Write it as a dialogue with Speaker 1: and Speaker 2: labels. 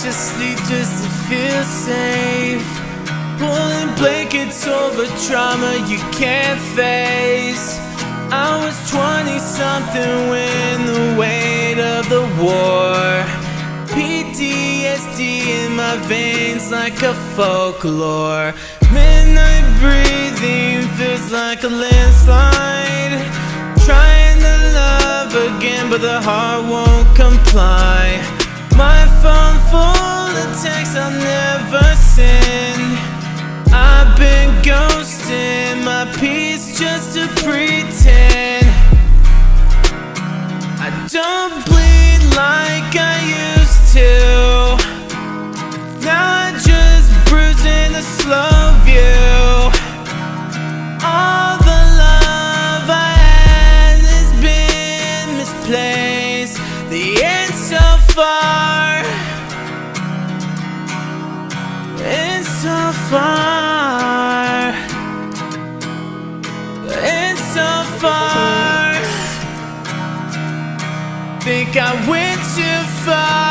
Speaker 1: to sleep just to feel safe, pulling blankets over trauma you can't face. I was 20-something when the weight of the war, PTSD in my veins like a folklore. Midnight breathing feels like a landslide, trying to love again but the heart won't comply. My phone full of texts I'll never send, I've been ghosting my peace just to pretend. I don't bleed like I used to, now I just bruise in a slow view. All the love I had has been misplaced. The end so far, it's so far, it's so far. Think I went too far.